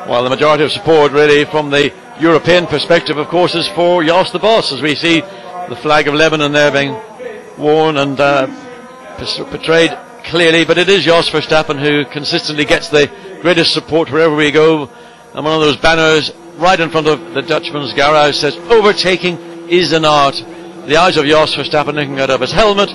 Well, the majority of support, really, from the European perspective, of course, is for Jos the boss, as we see the flag of Lebanon there being worn and portrayed clearly. But it is Jos Verstappen who consistently gets the greatest support wherever we go. And one of those banners right in front of the Dutchman's garage says, "Overtaking is an art." The eyes of Jos Verstappen looking out of his helmet,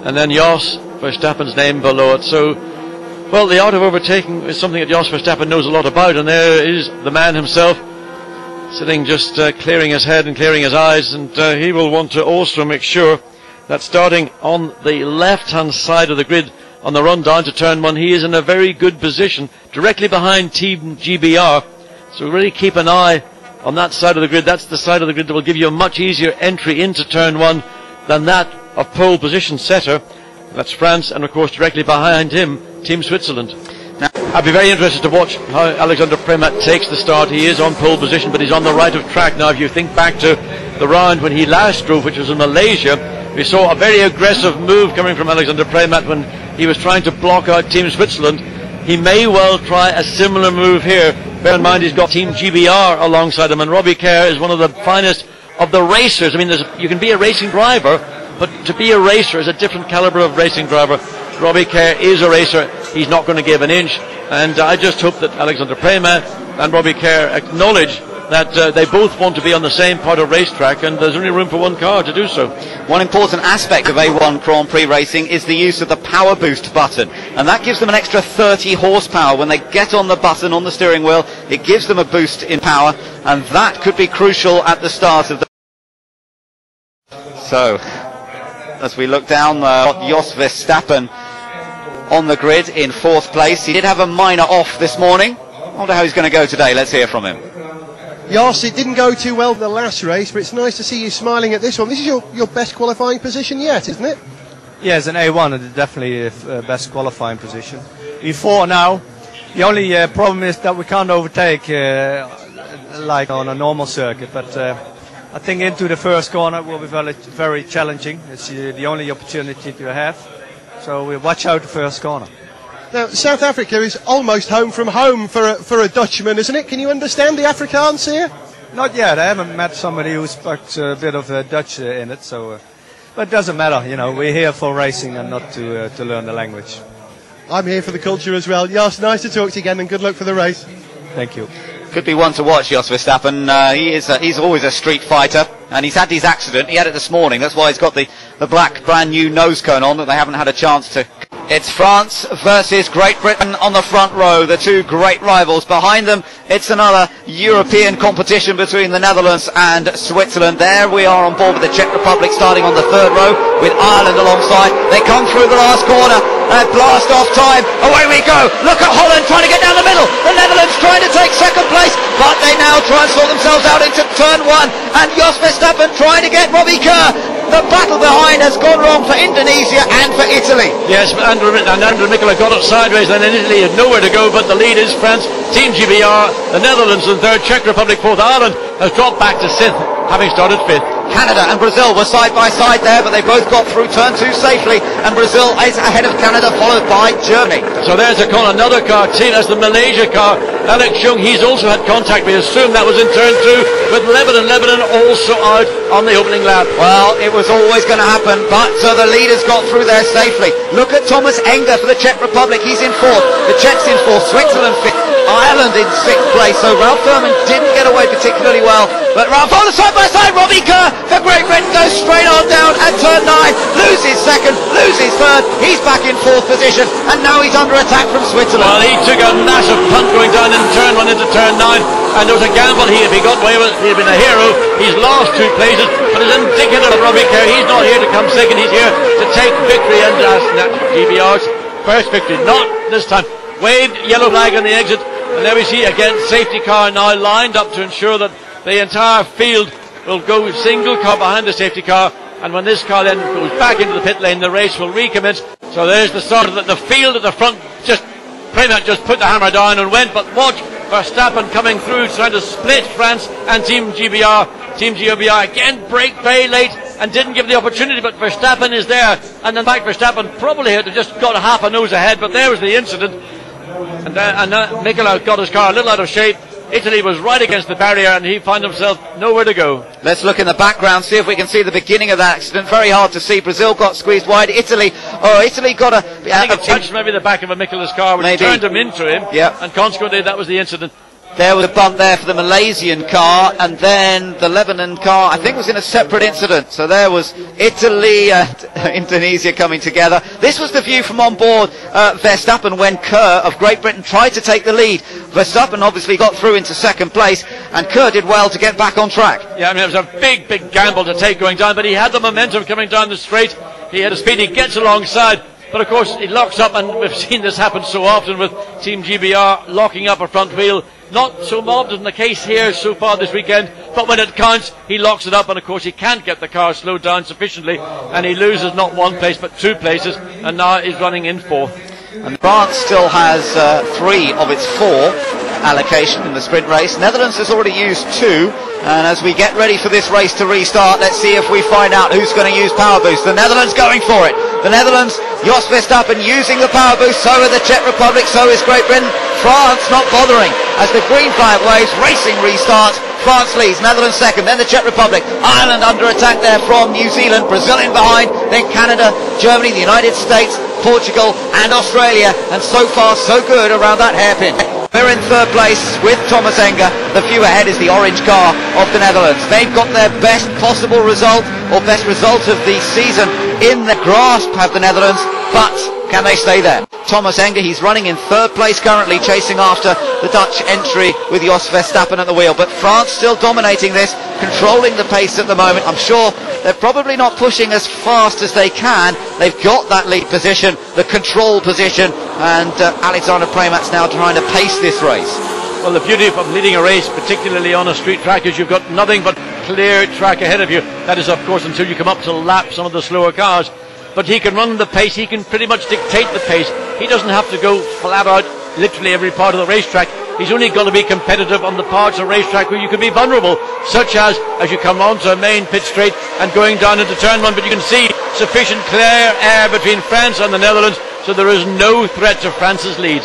and then Jos Verstappen's name below it. So, well, the art of overtaking is something that Jos Verstappen knows a lot about, and there is the man himself sitting just clearing his head and clearing his eyes, and he will want to also make sure that starting on the left-hand side of the grid on the run down to turn one, he is in a very good position directly behind Team GBR. So really keep an eye on that side of the grid. That's the side of the grid that will give you a much easier entry into turn one than that of pole position setter. That's France, and of course directly behind him Team Switzerland. Now, I'd be very interested to watch how Alexander Premat takes the start. He is on pole position, but he's on the right of track. Now, if you think back to the round when he last drove, which was in Malaysia, we saw a very aggressive move coming from Alexander Premat when he was trying to block out Team Switzerland. He may well try a similar move here. Bear in mind he's got Team GBR alongside him, and Robbie Kerr is one of the finest of the racers. I mean, you can be a racing driver, but to be a racer is a different caliber of racing driver. Robbie Kerr is a racer. He's not going to give an inch, and I just hope that Alexander Premat and Robbie Kerr acknowledge that they both want to be on the same part of racetrack, and there's only room for one car to do so. One important aspect of A1 Grand Prix racing is the use of the power boost button, and that gives them an extra 30 horsepower. When they get on the button on the steering wheel, it gives them a boost in power, and that could be crucial at the start of the... So, as we look down, Jos Verstappen on the grid in 4th place. He did have a minor off this morning. I wonder how he's going to go today. Let's hear from him. Jos, it didn't go too well the last race, but it's nice to see you smiling at this one. This is your best qualifying position yet, isn't it? Yeah, as an A1, it's definitely best qualifying position. E4 now. The only problem is that we can't overtake like on a normal circuit, but I think into the first corner will be very, very challenging. It's the only opportunity to have, so we'll watch out the first corner. Now, South Africa is almost home from home for a Dutchman, isn't it? Can you understand the Afrikaans here? Not yet. I haven't met somebody who speaks a bit of Dutch in it, so. But it doesn't matter. You know, we're here for racing and not to learn the language. I'm here for the culture as well. Jos, nice to talk to you again, and good luck for the race. Thank you. Could be one to watch, Jos Verstappen. He's always a street fighter, and he's had his accident. He had it this morning. That's why he's got the black brand new nose cone on that they haven't had a chance to. It's France versus Great Britain on the front row, the two great rivals. Behind them, it's another European competition between the Netherlands and Switzerland. There we are on board with the Czech Republic, starting on the 3rd row with Ireland alongside. They come through the last corner and blast off time. Away we go. Look at Holland trying to get down the middle. The Netherlands trying to take 2nd place, but they now try and sort themselves out into turn 1. And Jos Verstappen trying to get Robbie Kerr. The battle behind has gone wrong for Indonesia and for Italy. Yes, Andrew Nicola got it sideways, and then Italy had nowhere to go, but the lead is France, Team GBR, the Netherlands in 3rd, Czech Republic 4th, Ireland has dropped back to 6th, having started 5th. Canada and Brazil were side by side there, but they both got through turn 2 safely, and Brazil is ahead of Canada, followed by Germany. So there's another car, that's the Malaysia car. Alex Jung, he's also had contact. We assume that was in turn 2 with Lebanon also out on the opening lap. Well, it was always going to happen, but the leaders got through there safely. Look at Thomas Enger for the Czech Republic. He's in 4th. The Czechs in 4th. Switzerland 5th. Ireland in 6th place. So Ralph Thurman didn't get away particularly well. But Ralph on the side by side. Robbie Kerr for Great Britain goes straight on down at turn 9. Loses 2nd. Loses 3rd. He's back in 4th position. And now he's under attack from Switzerland. Well, he took a massive punt going down in turn 1 into turn 9. And there was a gamble here. If he got away with it, he'd been a hero. He's lost 2 places. But it's indicative of Robbie Kerr. He's not here to come 2nd. He's here to take victory and GBR's first victory. Not this time. Waved yellow flag on the exit. And there we see again safety car now lined up to ensure that the entire field will go single car behind the safety car. And when this car then goes back into the pit lane, the race will recommence. So there's the start of the field at the front. Premat just put the hammer down and went. But watch Verstappen coming through, trying to split France and Team GBR. Team GBR again brake very late and didn't give the opportunity, but Verstappen is there. And in fact, Verstappen probably had just got half a nose ahead, but there was the incident. And Nicola got his car a little out of shape. Italy was right against the barrier and he found himself nowhere to go. Let's look in the background, see if we can see the beginning of that accident. Very hard to see. Brazil got squeezed wide. Italy got a... I think it touched maybe the back of a Mikula's car, which turned him into him, and consequently that was the incident. There was a bump there for the Malaysian car, and then the Lebanon car, I think, was in a separate incident. So there was Italy and Indonesia coming together. This was the view from on board Verstappen when Kerr of Great Britain tried to take the lead. Verstappen obviously got through into second place, and Kerr did well to get back on track. Yeah, I mean, it was a big, big gamble to take going down, but he had the momentum coming down the straight. He had a speed, he gets alongside. But of course, he locks up, and we've seen this happen so often with Team GBR locking up a front wheel. Not so often the case here so far this weekend, but when it counts, he locks it up, and of course he can't get the car slowed down sufficiently, and he loses not one place but two places, and now he's running in fourth. And France still has 3 of its 4 allocation in the sprint race. Netherlands has already used 2. And as we get ready for this race to restart, let's see if we find out who's going to use power boost. The Netherlands going for it. The Netherlands, Jos Verstappen using the power boost. So is the Czech Republic, so is Great Britain. France not bothering. As the green flag waves, racing restarts. France leads, Netherlands second, then the Czech Republic. Ireland under attack there from New Zealand. Brazil in behind, then Canada, Germany, the United States, Portugal and Australia. And so far so good around that hairpin. We're in third place with Thomas Enger. The view ahead is the orange car of the Netherlands. They've got their best possible result, or best result of the season, in the grasp, have the Netherlands, but can they stay there? Thomas Enger, he's running in third place currently, chasing after the Dutch entry with Jos Verstappen at the wheel. But France still dominating this, controlling the pace at the moment. I'm sure they're probably not pushing as fast as they can. They've got that lead position, the control position, and Alexander Premat's now trying to pace this race. Well, the beauty of leading a race, particularly on a street track, is you've got nothing but clear track ahead of you. That is, of course, until you come up to lap some of the slower cars. But he can run the pace, he can pretty much dictate the pace. He doesn't have to go flat out literally every part of the racetrack. He's only going to be competitive on the parts of the racetrack where you can be vulnerable, such as you come onto a main pit straight and going down into turn 1. But you can see sufficient clear air between France and the Netherlands, so there is no threat to France's lead.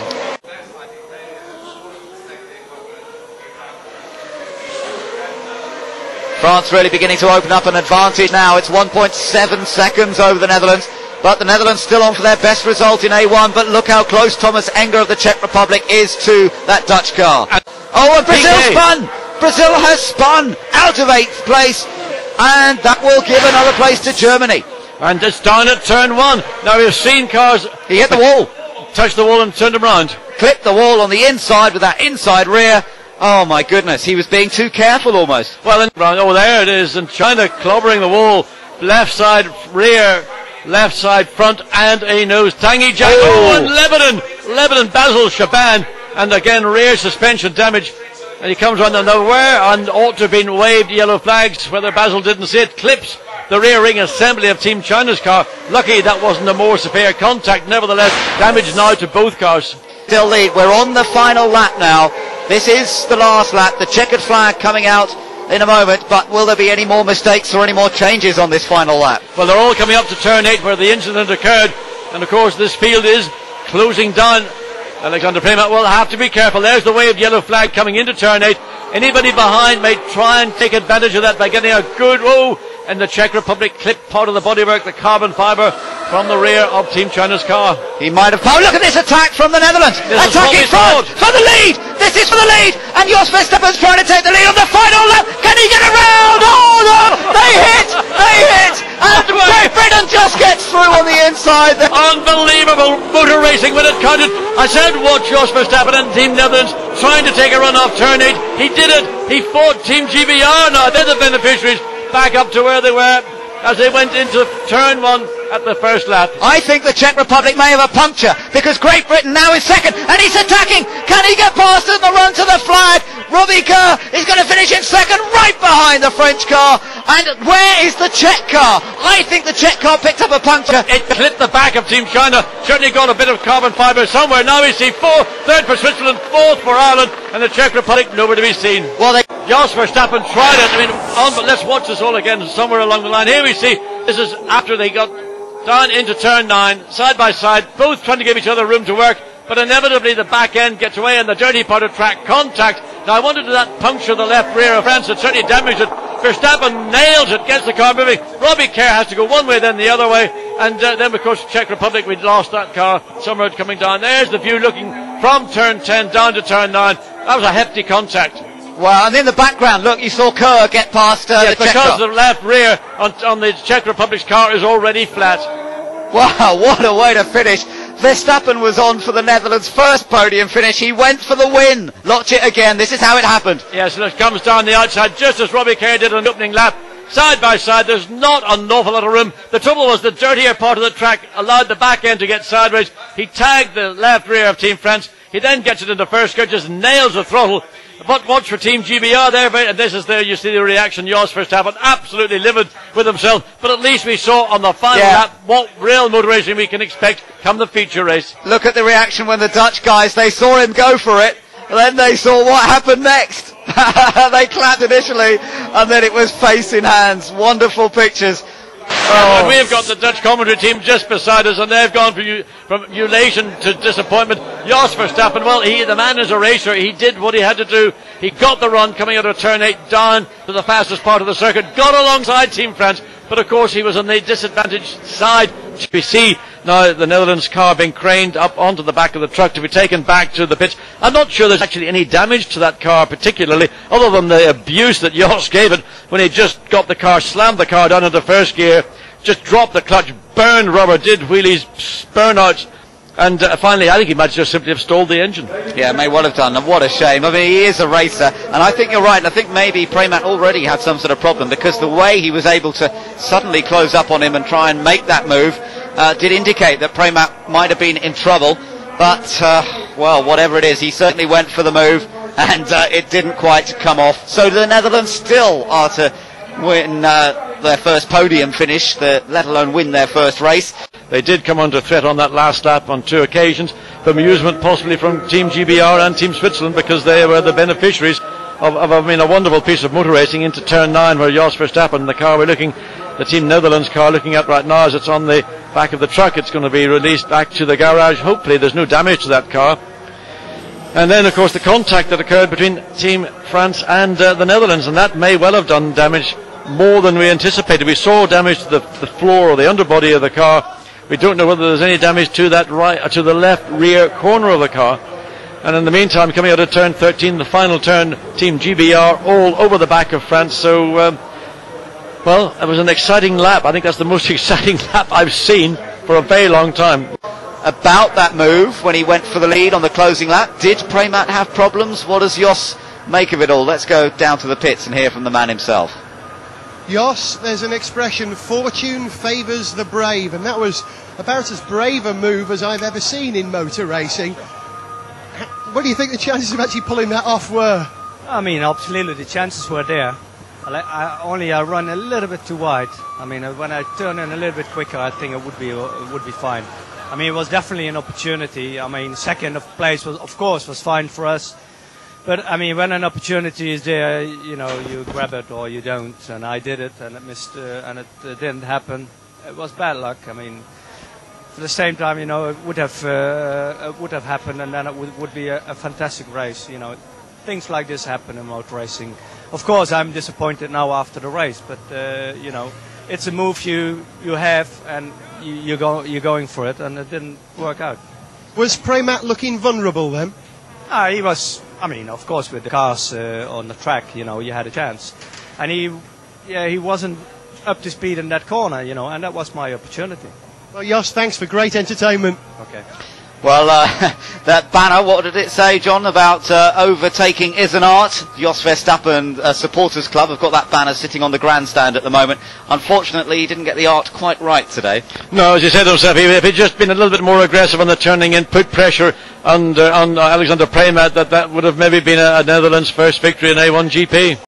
France really beginning to open up an advantage now. It's 1.7 seconds over the Netherlands, but the Netherlands still on for their best result in A1. But look how close Thomas Enger of the Czech Republic is to that Dutch car. Oh, and Brazil spun! Brazil has spun out of 8th place, and that will give another place to Germany. And it's down at turn 1. Now we've seen cars... He hit the wall. Touched the wall and turned him round. Clipped the wall on the inside with that inside rear. Oh my goodness, he was being too careful almost. Well, there it is, and China clobbering the wall. Left side rear, left side front, and a nose. Tanguy Jack. Oh, and Lebanon, Basil Shaban, and again rear suspension damage. And he comes on nowhere, and ought to have been waved yellow flags, whether Basil didn't see it. Clips the rear ring assembly of Team China's car. Lucky that wasn't a more severe contact. Nevertheless, damage now to both cars. Still lead. We're on the final lap now. This is the last lap. The checkered flag coming out in a moment, but will there be any more mistakes or any more changes on this final lap? Well, they're all coming up to turn 8 where the incident occurred, and of course this field is closing down. Alexander Premat will have to be careful. There's the waved yellow flag coming into turn 8. Anybody behind may try and take advantage of that by getting a good and the Czech Republic clipped part of the bodywork, the carbon fibre, from the rear of Team China's car. He might have... Oh, look at this attack from the Netherlands! Attacking front for the lead! This is for the lead! And Jos Verstappen's trying to take the lead on the final lap! Can he get around? Oh, no! They hit! And Great Britain just gets through on the inside. Unbelievable motor racing when it counted. I said watch Jos Verstappen and Team Netherlands trying to take a run off turn 8. He did it! He fought Team GBR now. They're the beneficiaries. Back up to where they were as they went into turn 1 at the first lap. I think the Czech Republic may have a puncture because Great Britain now is second and he's attacking. Can he get past it? The run to the flag. Robbie Kerr is going to finish in second, right behind the French car. And where is the Czech car? I think the Czech car picked up a puncture. It clipped the back of Team China. Certainly got a bit of carbon fibre somewhere. Now we see third for Switzerland, fourth for Ireland, and the Czech Republic nowhere to be seen. Well, Jos Verstappen tried it. But let's watch this all again somewhere along the line. Here we see, this is after they got down into turn 9, side by side, both trying to give each other room to work, but inevitably the back end gets away and the dirty part of track contact Now I wondered, did that puncture the left rear of France? It certainly damaged it. Verstappen nails it, gets the car moving. Robbie Kerr has to go one way, then the other way. And then, of course, Czech Republic, we'd lost that car. Somewhere coming down. There's the view looking from turn 10 down to turn 9. That was a hefty contact. Well, and in the background, look, you saw Kerr get past yes, the Czech because car. the left rear on the Czech Republic's car is already flat. Wow, what a way to finish. Verstappen was on for the Netherlands' first podium finish. He went for the win. Watch it again. This is how it happened. Yes, and it comes down the outside just as Robbie Kerr did on the opening lap. Side by side, there's not an awful lot of room. The trouble was the dirtier part of the track allowed the back end to get sideways. He tagged the left rear of Team France. He then gets it into first gear, just nails the throttle. But watch for Team GBR there, and this is there, you see the reaction. Jos Verstappen absolutely livid with himself, but at least we saw on the final lap what real motor racing we can expect come the feature race. Look at the reaction when the Dutch guys, they saw him go for it, and then they saw what happened next. They clapped initially, and then it was face in hands. Wonderful pictures. Oh. And we've got the Dutch commentary team just beside us, and they've gone from elation to disappointment. Jos Verstappen, well, the man is a racer. He did what he had to do. He got the run coming out of turn 8 down to the fastest part of the circuit, got alongside Team France, but of course he was on the disadvantaged side. We see now the Netherlands car being craned up onto the back of the truck to be taken back to the pits. I'm not sure there's actually any damage to that car particularly, other than the abuse that Jos gave it when he just got the car, slammed the car down into first gear, just dropped the clutch, burned rubber, did wheelies, burnouts, and finally I think he might just simply have stalled the engine. Yeah, may well have done, and what a shame. I mean, he is a racer, and I think you're right, and I think maybe Premack already had some sort of problem, because the way he was able to suddenly close up on him and try and make that move did indicate that Premack might have been in trouble, but, well, whatever it is, he certainly went for the move, and it didn't quite come off. So the Netherlands still are to win their first podium finish, let alone win their first race. They did come under threat on that last lap on 2 occasions, for amusement possibly from Team GBR and Team Switzerland, because they were the beneficiaries of a wonderful piece of motor racing into turn 9, where Jos Verstappen, the Team Netherlands car looking at right now as it's on the back of the truck, it's going to be released back to the garage. Hopefully there's no damage to that car. And then of course the contact that occurred between Team France and the Netherlands, and that may well have done damage more than we anticipated. We saw damage to the floor or the underbody of the car. We don't know whether there's any damage to to the left rear corner of the car. And in the meantime, coming out of turn 13, the final turn, Team GBR all over the back of France. So, well, it was an exciting lap. I think that's the most exciting lap I've seen for a very long time. About that move, when he went for the lead on the closing lap, did Premack have problems? What does Jos make of it all? Let's go down to the pits and hear from the man himself. Jos, there's an expression, fortune favours the brave, and that was about as brave a move as I've ever seen in motor racing. What do you think the chances of actually pulling that off were? I mean, absolutely, the chances were there. I run a little bit too wide. I mean, when I turn in a little bit quicker, I think it would be fine. I mean, it was definitely an opportunity. I mean, second place was, of course, fine for us. But I mean, when an opportunity is there, you grab it or you don't. And I did it, and it missed, and it didn't happen. It was bad luck. I mean, at the same time, it would have happened, and then it would be a fantastic race. Things like this happen in motor racing. Of course, I'm disappointed now after the race, but it's a move you have, and you're going for it, and it didn't work out. Was Premack looking vulnerable then? He was. I mean, of course, with the cars on the track, you had a chance, and he wasn't up to speed in that corner, and that was my opportunity. Well, Jos, thanks for great entertainment. Okay. Well, that banner, what did it say, John, about overtaking is an art? Jos Verstappen Supporters Club have got that banner sitting on the grandstand at the moment. Unfortunately, he didn't get the art quite right today. No, as he said himself, if he'd just been a little bit more aggressive on the turning in, put pressure on Alexander Premack, that would have maybe been a Netherlands' first victory in A1GP.